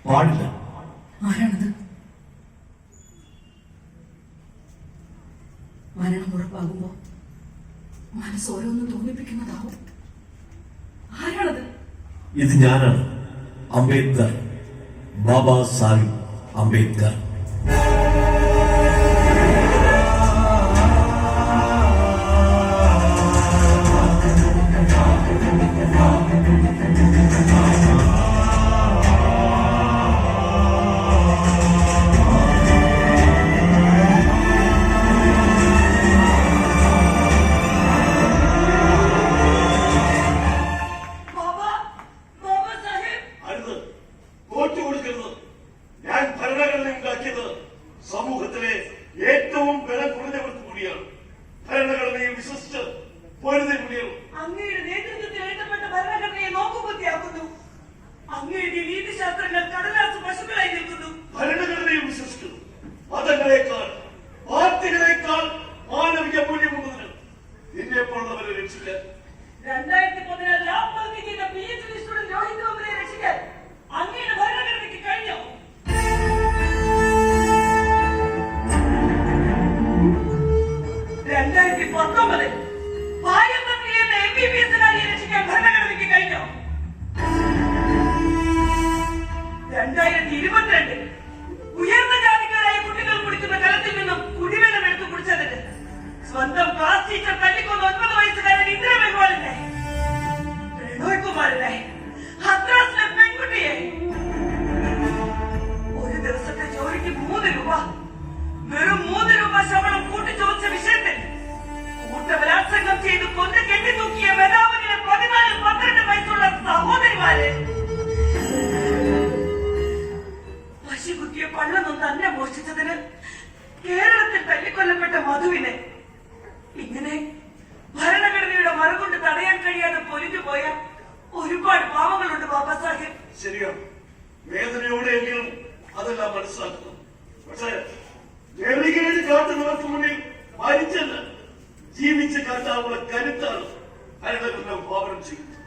പാടില്ല. ആരാണത്? മരണം ഉറപ്പാകുമ്പോ മനസ്സ് ഓരോന്നും തോന്നിപ്പിക്കുന്നതാവും. ആരാണത്? ഇത് ഞാനാണ്, അംബേദ്കർ, ബാബാ സാഹിബ് അംബേദ്കർ. സമൂഹത്തിലെ ഏറ്റവും വില കുറഞ്ഞവർക്ക് കൂടിയാണ്. ഭരണഘടനയെ വിശ്വസിച്ച് പൊരുതി കൂടിയാണ്. അങ്ങയുടെ നേതൃത്വത്തിൽ എഴുതപ്പെട്ട ഭരണഘടനയെ നോക്കുകുത്തിയാക്കുന്നു. അങ്ങയുടെ നീതിശാസ്ത്രങ്ങൾ കടലാസ് പശുക്കളായി നിൽക്കുന്നു. ഭരണഘടനയെ വിശ്വസിക്കുന്നു. മതങ്ങളെക്കാൾ പാർട്ടികളെക്കാൾ മാനവിക മൂല്യമുള്ളതിന് നിന്നെപ്പോലുള്ളവരെ രക്ഷിക്കാൻ 2014 ആത്മഹത്യ ചെയ്ത PhD സ്റ്റുഡന്റ് രോഹിത് വെമുലയെ രക്ഷിക്കാൻ അങ്ങയുടെ ഭരണഘടനയ്ക്ക് കഴിഞ്ഞോ? 2019 പായമ്പള്ളിയിലെ MBBS-കാരിയെ രക്ഷിക്കാൻ ഭരണഘടനയ്ക്ക് കഴിഞ്ഞോ? 2022 ഉയർന്ന ജാതിക്കാരായ കുട്ടികൾ കുടിക്കുന്ന കലത്തിൽ നിന്നും കുടിവെള്ളം എടുത്തു കുടിച്ചതിന് സ്വന്തം ക്ലാസ് ടീച്ചർ തല്ലിക്കൊന്ന 9 വയസ്സുകാരൻ ഇന്ദ്ര മെഹ്വാളിനെ, പ്രണോയ് കുമാറിനെ, ഹത്രാസിലെ പെൺകുട്ടിയെ, ഒരു ദിവസത്തെ ജോലിക്ക് 3 രൂപ, വെറും 3 രൂപ ശമ്പളം കൂട്ടിച്ചോദിച്ച വിഷയത്തിൽ കൂട്ടബലാത്സംഗം ചെയ്ത് കൊന്ന് കെട്ടിത്തൂക്കിയ മേധാവിനെ 14-12 വയസ്സുള്ള സഹോദരിമാരെ, പശുകുത്തിയ പള്ളൊന്നും തന്നെ മോഷ്ടിച്ചതിന് കേരളത്തിൽ തല്ലിക്കൊല്ലപ്പെട്ട മധുവിനെ, ഇങ്ങനെ ഭരണഘടനയുടെ മറുകൊണ്ട് തടയാൻ കഴിയാതെ പൊലിഞ്ഞുപോയ ഒരുപാട് പാവങ്ങളുണ്ട് ബാബാ സാഹിബ്. ശരിയാണ്, വേദനയോടെയെങ്കിലും അതെല്ലാം മനസ്സിലാക്കുന്നു. പക്ഷേ ജനകീയ കാട്ടുന്നവർക്ക് മുന്നിൽ മരിച്ചത് ജീവിച്ച് കാട്ടാനുള്ള കരുത്താണ് ഭരണഘടന ഭാവനം ചെയ്യുന്നത്.